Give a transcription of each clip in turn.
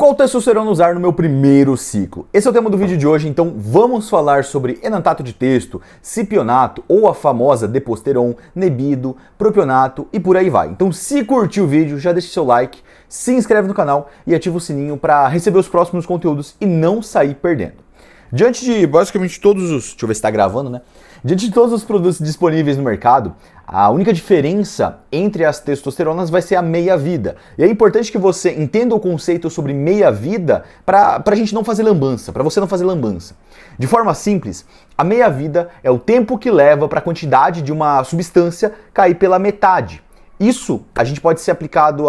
Qual testosterona usar no meu primeiro ciclo? Esse é o tema do vídeo de hoje, então vamos falar sobre enantato de testo, cipionato ou a famosa deposteron, nebido, propionato e por aí vai. Então se curtiu o vídeo, já deixa seu like, se inscreve no canal e ativa o sininho para receber os próximos conteúdos e não sair perdendo. Diante de basicamente todos os... Deixa eu ver se está gravando, né? Diante de todos os produtos disponíveis no mercado, a única diferença entre as testosteronas vai ser a meia-vida. E é importante que você entenda o conceito sobre meia-vida para a gente não fazer lambança, para você não fazer lambança. De forma simples, a meia-vida é o tempo que leva para a quantidade de uma substância cair pela metade. Isso a gente pode ser aplicado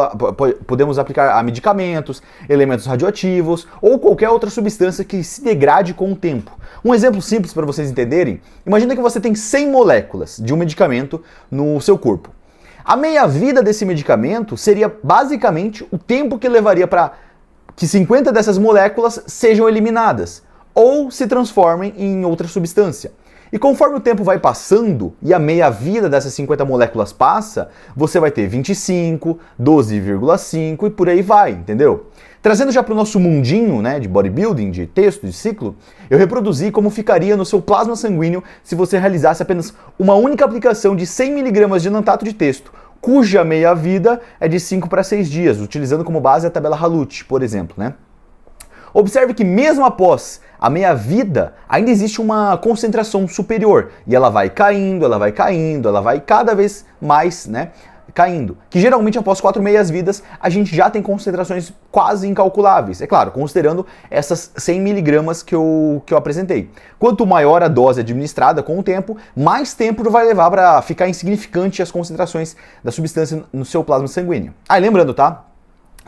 podemos aplicar a medicamentos, elementos radioativos ou qualquer outra substância que se degrade com o tempo. Um exemplo simples para vocês entenderem, imagina que você tem 100 moléculas de um medicamento no seu corpo. A meia-vida desse medicamento seria basicamente o tempo que levaria para que 50 dessas moléculas sejam eliminadas ou se transformem em outra substância. E conforme o tempo vai passando e a meia-vida dessas 50 moléculas passa, você vai ter 25, 12,5 e por aí vai, entendeu? Trazendo já para o nosso mundinho, né, de bodybuilding, de texto, de ciclo, eu reproduzi como ficaria no seu plasma sanguíneo se você realizasse apenas uma única aplicação de 100 mg de enantato de testo, cuja meia-vida é de 5 para 6 dias, utilizando como base a tabela Halut, por exemplo, né? Observe que mesmo após a meia-vida, ainda existe uma concentração superior. E ela vai caindo, ela vai caindo, ela vai cada vez mais, né, caindo. Que geralmente após 4 meias-vidas, a gente já tem concentrações quase incalculáveis. É claro, considerando essas 100 mg que eu apresentei. Quanto maior a dose administrada com o tempo, mais tempo vai levar para ficar insignificante as concentrações da substância no seu plasma sanguíneo. Ah, e lembrando, tá?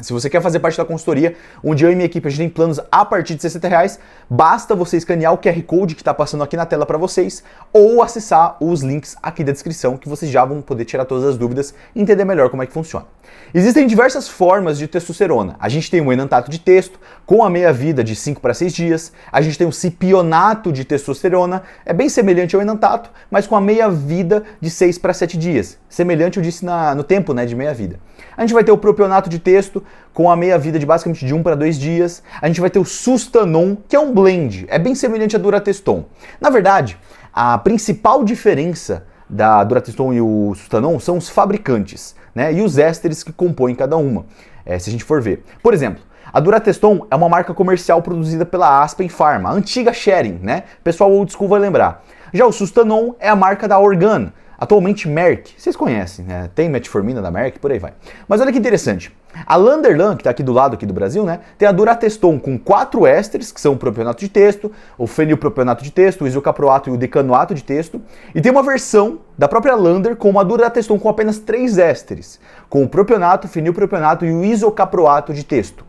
Se você quer fazer parte da consultoria, onde eu e minha equipe a gente tem planos a partir de R$60, basta você escanear o QR Code que está passando aqui na tela para vocês ou acessar os links aqui da descrição que vocês já vão poder tirar todas as dúvidas e entender melhor como é que funciona. Existem diversas formas de testosterona. A gente tem o enantato de testo, com a meia-vida de 5 para 6 dias. A gente tem o cipionato de testosterona, é bem semelhante ao enantato, mas com a meia-vida de 6 para 7 dias. Semelhante, eu disse, no tempo, né, de meia-vida. A gente vai ter o propionato de testo, com a meia-vida de basicamente de 1 para 2 dias. A gente vai ter o sustanon, que é um blend, é bem semelhante à durateston. Na verdade, a principal diferença da durateston e o sustanon são os fabricantes, né, e os ésteres que compõem cada uma, se a gente for ver. Por exemplo, a durateston é uma marca comercial produzida pela Aspen Pharma, a antiga Schering, né? O pessoal old school vai lembrar. Já o sustanon é a marca da Organ, atualmente Merck, vocês conhecem, né? Tem metformina da Merck, por aí vai. Mas olha que interessante, a Landerlan, que está aqui do lado aqui do Brasil, né, tem a durateston com 4 ésteres, que são o propionato de testo, o fenilpropionato de testo, o isocaproato e o decanoato de testo, e tem uma versão da própria Lander com uma durateston com apenas 3 ésteres, com o propionato, fenilpropionato e o isocaproato de testo.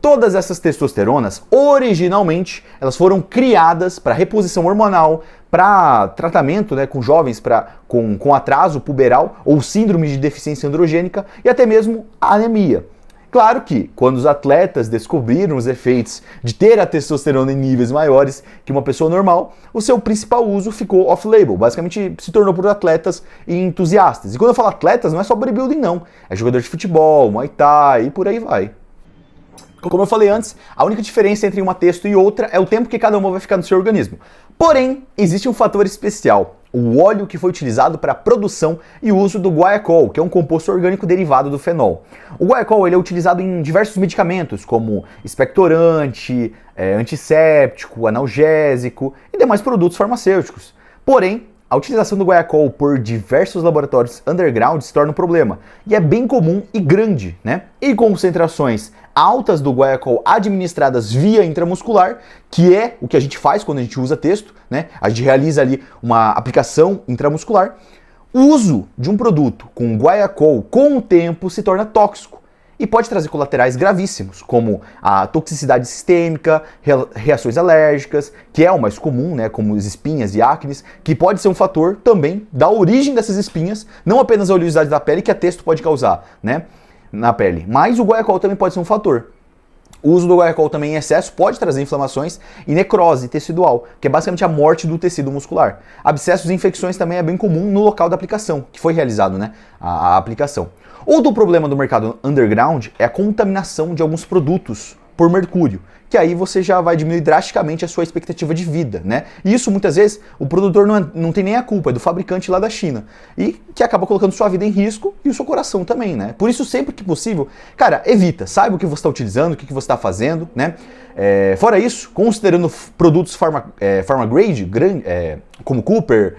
Todas essas testosteronas, originalmente, elas foram criadas para reposição hormonal, para tratamento, né, com jovens com atraso puberal ou síndrome de deficiência androgênica e até mesmo anemia. Claro que, quando os atletas descobriram os efeitos de ter a testosterona em níveis maiores que uma pessoa normal, o seu principal uso ficou off-label, basicamente se tornou por atletas e entusiastas. E quando eu falo atletas, não é só bodybuilding não, é jogador de futebol, muay thai e por aí vai. Como eu falei antes, a única diferença entre uma testo e outra é o tempo que cada uma vai ficar no seu organismo. Porém, existe um fator especial, o óleo que foi utilizado para a produção e uso do guaiacol, que é um composto orgânico derivado do fenol. O guaiacol ele é utilizado em diversos medicamentos, como expectorante, antisséptico, analgésico e demais produtos farmacêuticos. Porém, a utilização do guaiacol por diversos laboratórios underground se torna um problema, e é bem comum e grande, né? E concentrações altas do guaiacol administradas via intramuscular, que é o que a gente faz quando a gente usa testo, né? A gente realiza ali uma aplicação intramuscular. O uso de um produto com guaiacol com o tempo se torna tóxico e pode trazer colaterais gravíssimos, como a toxicidade sistêmica, reações alérgicas, que é o mais comum, né, como as espinhas e acnes, que pode ser um fator também da origem dessas espinhas, não apenas a oleosidade da pele que a testo pode causar, né, na pele, mas o guaiacol também pode ser um fator. O uso do guaiacol também em excesso pode trazer inflamações e necrose tecidual, que é basicamente a morte do tecido muscular. Abscessos e infecções também é bem comum no local da aplicação, que foi realizado, né, a aplicação. Outro problema do mercado underground é a contaminação de alguns produtos por mercúrio, que aí você já vai diminuir drasticamente a sua expectativa de vida, né? E isso muitas vezes o produtor não tem nem a culpa, é do fabricante lá da China, e que acaba colocando sua vida em risco e o seu coração também, né? Por isso, sempre que possível, cara, evita, saiba o que você está utilizando, o que você está fazendo, né? Fora isso, considerando produtos pharma grade, como Cooper,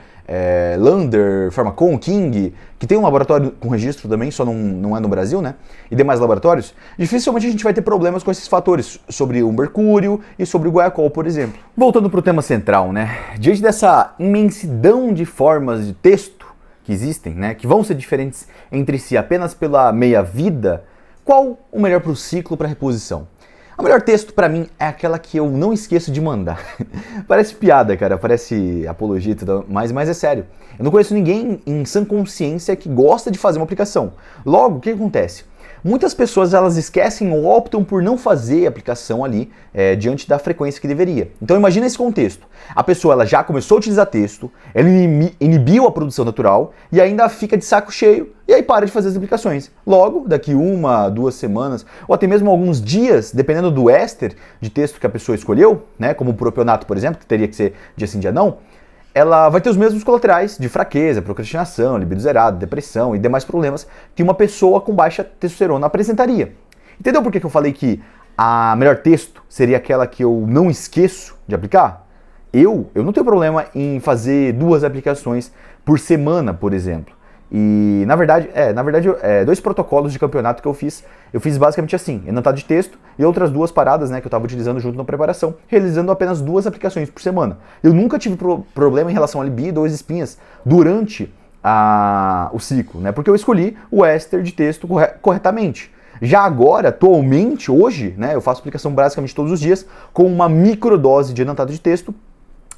Lander, Pharmacon, King, que tem um laboratório com registro também, só não é no Brasil, né? E demais laboratórios, dificilmente a gente vai ter problemas com esses fatores, sobre o mercúrio e sobre o guaiacol, por exemplo. Voltando para o tema central, né? Diante dessa imensidão de formas de texto que existem, né? Que vão ser diferentes entre si apenas pela meia-vida, qual o melhor para o ciclo para reposição? A melhor texto pra mim é aquela que eu não esqueço de mandar. Parece piada, cara, parece apologia e tudo mais, mas é sério. Eu não conheço ninguém em sã consciência que gosta de fazer uma aplicação. Logo, o que acontece? Muitas pessoas elas esquecem ou optam por não fazer a aplicação ali diante da frequência que deveria. Então imagina esse contexto. A pessoa ela já começou a utilizar texto, ela inibiu a produção natural e ainda fica de saco cheio e aí para de fazer as aplicações. Logo, daqui 1, 2 semanas ou até mesmo alguns dias, dependendo do éster de texto que a pessoa escolheu, né, como o propionato, por exemplo, que teria que ser dia sim, dia não, ela vai ter os mesmos colaterais de fraqueza, procrastinação, libido zerado, depressão e demais problemas que uma pessoa com baixa testosterona apresentaria. Entendeu por que eu falei que a melhor texto seria aquela que eu não esqueço de aplicar? Eu não tenho problema em fazer 2 aplicações por semana, por exemplo. E, na verdade, 2 protocolos de campeonato que eu fiz basicamente assim, enantado de texto e outras 2 paradas, né, que eu estava utilizando junto na preparação, realizando apenas 2 aplicações por semana. Eu nunca tive problema em relação a libido ou espinhas durante o ciclo, né, porque eu escolhi o éster de texto corretamente. Já agora, atualmente, hoje, né, eu faço aplicação basicamente todos os dias com uma microdose de enantado de texto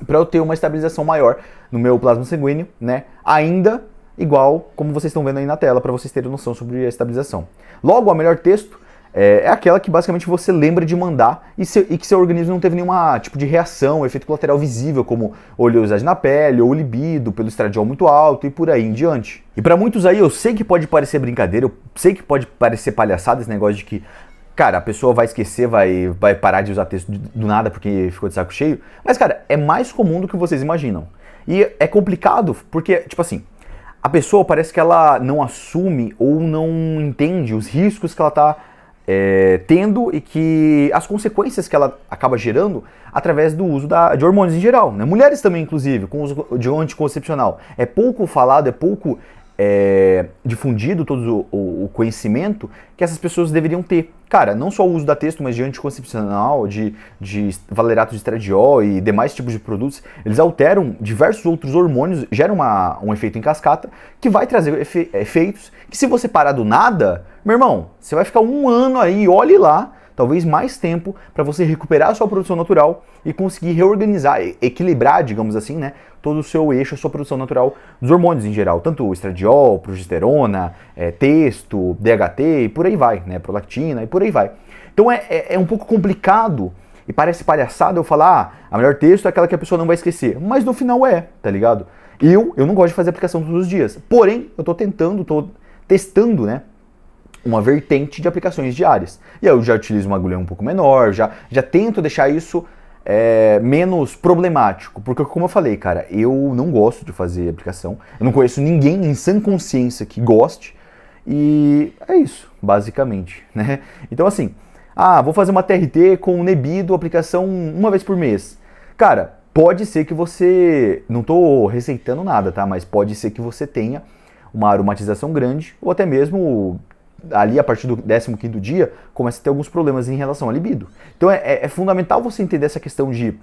para eu ter uma estabilização maior no meu plasma sanguíneo, né, ainda igual como vocês estão vendo aí na tela, para vocês terem noção sobre a estabilização. Logo, a melhor texto é aquela que basicamente você lembra de mandar e que seu organismo não teve nenhum tipo de reação, efeito colateral visível, como oleosidade na pele ou libido, pelo estradiol muito alto e por aí em diante. E para muitos aí, eu sei que pode parecer brincadeira, eu sei que pode parecer palhaçada esse negócio de que, cara, a pessoa vai esquecer, vai parar de usar texto do nada porque ficou de saco cheio, mas, cara, é mais comum do que vocês imaginam. E é complicado porque, tipo assim, a pessoa parece que ela não assume ou não entende os riscos que ela está tendo e que as consequências que ela acaba gerando através do uso de hormônios em geral, né? Mulheres também, inclusive, com o uso de anticoncepcional. É pouco falado, é pouco difundido todo o conhecimento que essas pessoas deveriam ter. Cara, não só o uso da texto, mas de anticoncepcional, de valerato de estradiol e demais tipos de produtos, eles alteram diversos outros hormônios, geram um efeito em cascata que vai trazer efeitos que, se você parar do nada, meu irmão, você vai ficar 1 ano aí, olhe lá, talvez mais tempo, para você recuperar a sua produção natural e conseguir reorganizar, equilibrar, digamos assim, né, todo o seu eixo, a sua produção natural dos hormônios em geral, tanto o estradiol, progesterona, testo, DHT e por aí vai, né, prolactina e por aí vai. Então é um pouco complicado e parece palhaçada eu falar, a melhor texto é aquela que a pessoa não vai esquecer, mas no final tá ligado? Eu não gosto de fazer aplicação todos os dias, porém eu tô testando, né, uma vertente de aplicações diárias. E aí eu já utilizo uma agulha um pouco menor, já tento deixar isso menos problemático, porque como eu falei, cara, eu não gosto de fazer aplicação, eu não conheço ninguém em sã consciência que goste, e é isso, basicamente, né? Então assim, vou fazer uma TRT com Nebido, aplicação 1 vez por mês. Cara, pode ser que você, não tô receitando nada, tá? Mas pode ser que você tenha uma aromatização grande, ou até mesmo ali a partir do 15º dia, começa a ter alguns problemas em relação à libido. Então é fundamental você entender essa questão de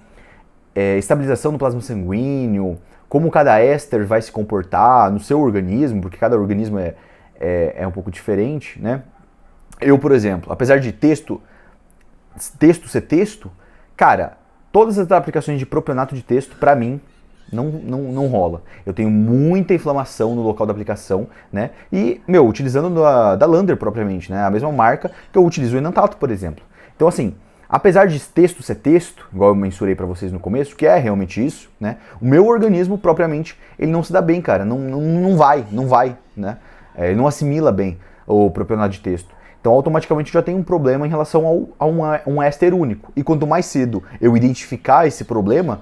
estabilização do plasma sanguíneo, como cada éster vai se comportar no seu organismo, porque cada organismo é um pouco diferente, né? Eu, por exemplo, apesar de texto ser texto, cara, todas as aplicações de propionato de texto, pra mim, não rola. Eu tenho muita inflamação no local da aplicação, né? E, utilizando da Lander propriamente, né? A mesma marca que eu utilizo o enantato, por exemplo. Então, assim, apesar de texto ser texto, igual eu mensurei pra vocês no começo, que é realmente isso, né? O meu organismo, propriamente, ele não se dá bem, cara. Não vai, né? Ele não assimila bem o propionato de texto. Então, automaticamente já tem um problema em relação a um éster único. E quanto mais cedo eu identificar esse problema,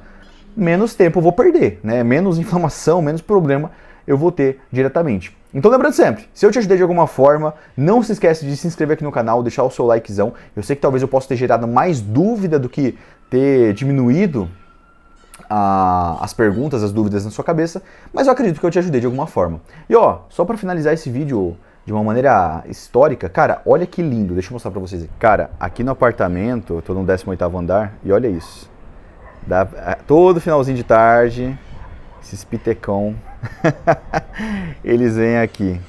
menos tempo eu vou perder, né? Menos inflamação, menos problema eu vou ter diretamente. Então, lembrando sempre, se eu te ajudei de alguma forma, não se esquece de se inscrever aqui no canal, deixar o seu likezão. Eu sei que talvez eu possa ter gerado mais dúvida do que ter diminuído as perguntas, as dúvidas na sua cabeça, mas eu acredito que eu te ajudei de alguma forma. E ó, só para finalizar esse vídeo de uma maneira histórica, cara, olha que lindo, deixa eu mostrar pra vocês aqui. Cara, aqui no apartamento, eu tô no 18º andar, e olha isso. Todo finalzinho de tarde, esses pitecão, eles vêm aqui.